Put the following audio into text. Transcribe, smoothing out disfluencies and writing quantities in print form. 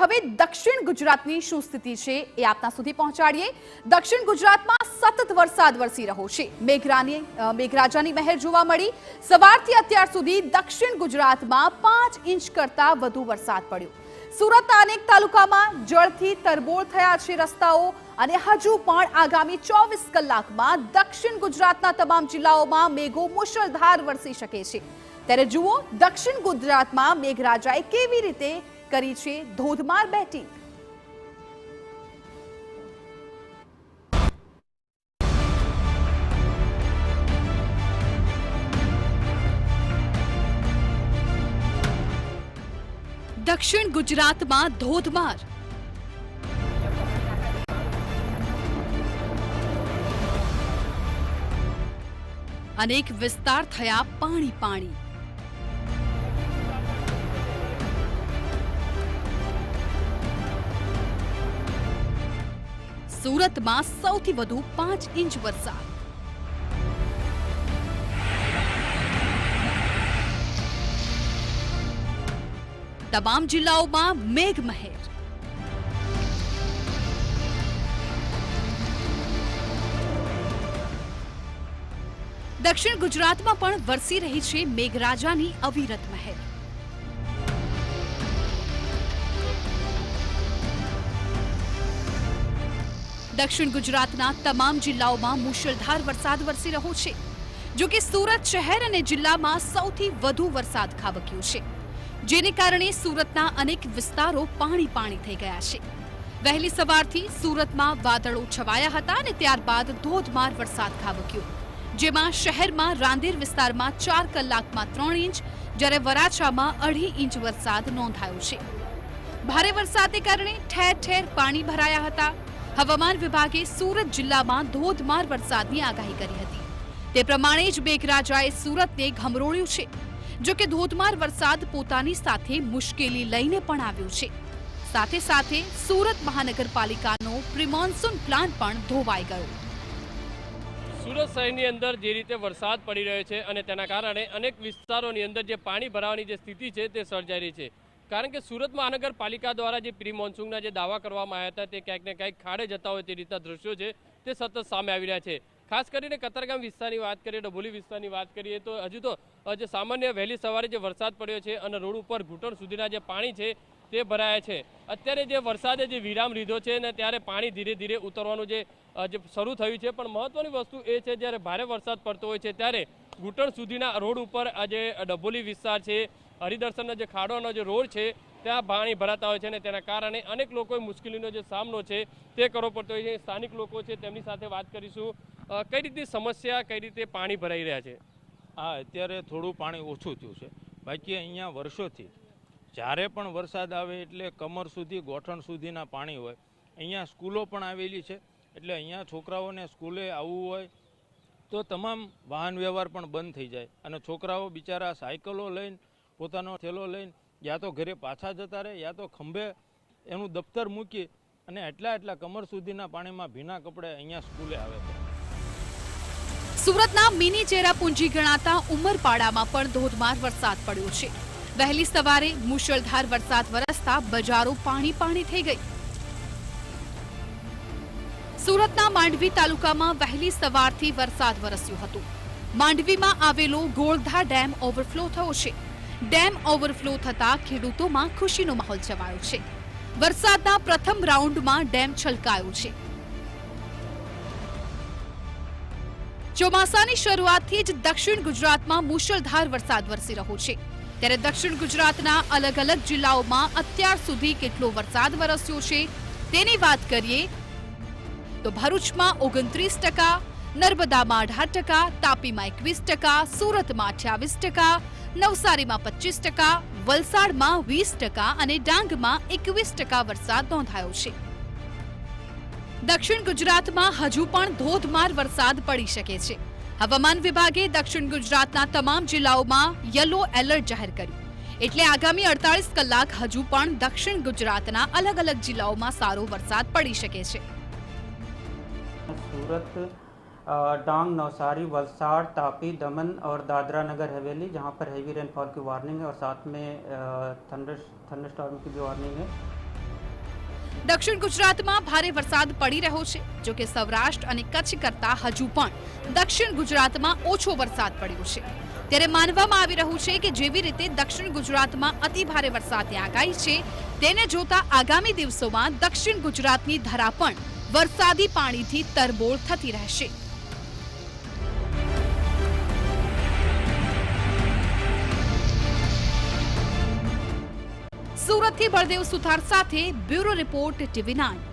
હવે દક્ષિણ ગુજરાતની શું સ્થિતિ છે એ આપના સુધી પહોંચાડીએ। દક્ષિણ ગુજરાતમાં સતત વરસાદ વરસી રહ્યો છે। મેઘરાજાની મહેર જોવા મળી। સવારથી અત્યાર સુધી દક્ષિણ ગુજરાતમાં 5 ઇંચ કરતા વધુ વરસાદ પડ્યો। સુરતના અનેક તાલુકામાં જળથી તરબોળ થયા છે રસ્તાઓ અને હજુ પણ આગામી 24 કલાકમાં દક્ષિણ ગુજરાતના તમામ જિલ્લાઓમાં મેઘો મુશળધાર વરસી શકે છે। ત્યારે જુઓ દક્ષિણ ગુજરાતમાં મેઘરાજાએ કેવી રીતે કરી છે ધોધમાર બેટિંગ। દક્ષિણ ગુજરાતમાં ધોધમાર અનેક વિસ્તાર થયા પાણી પાણી। સુરતમાં સૌથી વધુ 5 ઇંચ વરસાદ। તમામ જિલ્લાઓમાં મેઘમહેર। દક્ષિણ ગુજરાતમાં પણ વરસી રહી છે મેઘરાજાની અવિરત મહેર। દક્ષિણ ગુજરાતના તમામ જિલ્લાઓમાં મુશળધાર વરસાદ વરસી રહ્યો છે। જો કે સુરત શહેર અને જિલ્લામાં સૌથી વધુ વરસાદ ખાબક્યો છે, જેને કારણે સુરતના અનેક વિસ્તારો પાણી પાણી થઈ ગયા છે। વહેલી સવારથી સુરતમાં વાદળો છવાયા હતા અને ત્યારબાદ ધોધમાર વરસાદ ખાબક્યો, જેમાં શહેરમાં રાંદેર વિસ્તારમાં 4 કલાકમાં 3 ઇંચ, જ્યારે વરાછામાં 2.5 ઇંચ વરસાદ નોંધાયો છે। ભારે વરસાદને કારણે ઠેર ઠેર પાણી ભરાયા હતા। હવામાન વિભાગે સુરત જિલ્લામાં ધોધમાર વરસાદની આગાહી કરી હતી। તે પ્રમાણે જ મેઘરાજાએ સુરતને ઘમરોળ્યું છે। જો કે ધોધમાર વરસાદ પોતાની સાથે મુશ્કેલી લઈને પણ આવ્યો છે। સાથે સાથે સુરત મહાનગરપાલિકાનો પ્રી-મોન્સૂન પ્લાન પણ ધોવાઈ ગયો। સુરત શહેરની અંદર જે રીતે વરસાદ પડી રહ્યો છે અને તેના કારણે અનેક વિસ્તારોની અંદર જે પાણી ભરાવાની જે સ્થિતિ છે તે સર્જાઈ રહી છે, કારણ કે સુરત મહાનગરપાલિકા દ્વારા જે પ્રી મોન્સૂનના જે દાવા કરવામાં આવ્યા હતા તે ક્યાંક ને ક્યાંક ખાડે જતા હોય તે રીતના દ્રશ્યો છે તે સતત સામે આવી રહ્યા છે। ખાસ કરીને કતારગામ વિસ્તારની વાત કરીએ, ડભોલી વિસ્તારની વાત કરીએ તો હજુ તો જે સામાન્ય વહેલી સવારે જે વરસાદ પડ્યો છે અને રોડ ઉપર ઘૂંટણ સુધીના જે પાણી છે તે ભરાયા છે। અત્યારે જે વરસાદે જે વિરામ લીધો છે ને ત્યારે પાણી ધીરે ધીરે ઉતરવાનું જે શરૂ થયું છે, પણ મહત્વની વસ્તુ એ છે જ્યારે ભારે વરસાદ પડતો હોય છે ત્યારે ઘૂંટણ સુધીના રોડ ઉપર આજે ડભોલી વિસ્તાર છે, હરિદર્શનનો જે ખાડોનો જે રોડ છે ત્યાં પાણી ભરાતા હોય છે અને તેના કારણે અનેક લોકોએ મુશ્કેલીનો જે સામનો છે તે કરવો પડતો હોય છે। સ્થાનિક લોકો છે તેમની સાથે વાત કરીશું। કઈ રીતની સમસ્યા, કઈ રીતે પાણી ભરાઈ રહ્યા છે? હા, અત્યારે થોડું પાણી ઓછું થયું છે, બાકી અહીંયા વર્ષોથી જ્યારે પણ વરસાદ આવે એટલે કમર સુધી, ગોઠણ સુધીના પાણી હોય। અહીંયા સ્કૂલો પણ આવેલી છે, એટલે અહીંયા છોકરાઓને સ્કૂલે આવવું હોય તો તમામ વાહન વ્યવહાર પણ બંધ થઈ જાય અને છોકરાઓ બિચારા સાયકલો લઈને, પોતાનો થેલો લઈને યા તો ઘરે પાછા જતા રહે યા તો ખંભે એનું દફતર મૂકી અને એટલા કમર સુધીના પાણીમાં ભીના કપડે અહીંયા સ્કૂલે આવે છે। સુરતના મિની ચેરાપુંજી ગણાતા ઉમરપાડામાં પણ ધોધમાર વરસાદ પડ્યો છે। વહેલી સવારે મુશળધાર વરસાદ વરસતા બજારો પાણી પાણી થઈ ગઈ। સુરતના માંડવી તાલુકામાં વહેલી સવારથી વરસાદ વરસ્યો હતો। માંડવીમાં આવેલો ગોળધા ડેમ ઓવરફ્લો થયો છે। ડેમ ઓવરફ્લો થતા ખેડૂતોમાં ખુશીનો માહોલ છવાયો છે। વરસાદના પ્રથમ રાઉન્ડમાં ડેમ છલકાયો છે। ચોમાસાની શરૂઆતથી જ દક્ષિણ ગુજરાતમાં મુશળધાર વરસાદ વરસી રહ્યો છે, ત્યારે દક્ષિણ ગુજરાતના અલગ અલગ જિલ્લાઓમાં અત્યાર સુધી કેટલો વરસાદ વરસ્યો છે તેની વાત કરીએ તો ભરૂચમાં 29%, નર્મદામાં 18%, તાપીમાં 21%, સુરતમાં 28%, નવસારીમાં 25%, વલસાડમાં 20% અને ડાંગમાં 21% વરસાદ નોંધાયો છે। દક્ષિણ ગુજરાતમાં હજુ પણ ધોધમાર વરસાદ પડી શકે છે। હવામાન વિભાગે દક્ષિણ ગુજરાતના તમામ જિલ્લાઓમાં યલો એલર્ટ જાહેર કર્યું, એટલે આગામી 48 કલાક હજુ પણ દક્ષિણ ગુજરાતના અલગ અલગ જિલ્લાઓમાં સારો વરસાદ પડી શકે છે। सूरत, डांग, नवसारी, वलसाड़, तापी, दमन और दादरा नगर हवेली, जहां पर हैवी रेनफॉल की वार्निंग है और साथ में थंडरस्टॉर्म की भी वार्निंग है। દક્ષિણ ગુજરાતમાં ભારે વરસાદ પડી રહ્યો છે, જો કે સૌરાષ્ટ્ર અને કચ્છ કરતા હજુ પણ દક્ષિણ ગુજરાતમાં ઓછો વરસાદ પડ્યો છે। ત્યારે માનવામાં આવી રહ્યું છે કે જેવી રીતે દક્ષિણ ગુજરાતમાં અતિ ભારે વરસાદની આગાહી છે, તેને જોતા આગામી દિવસોમાં દક્ષિણ ગુજરાતની ધરા પણ વરસાદી પાણીથી તરબોળ થતી રહેશે। સુરતથી બળદેવ સુથાર સાથે બ્યુરો રિપોર્ટ TV9।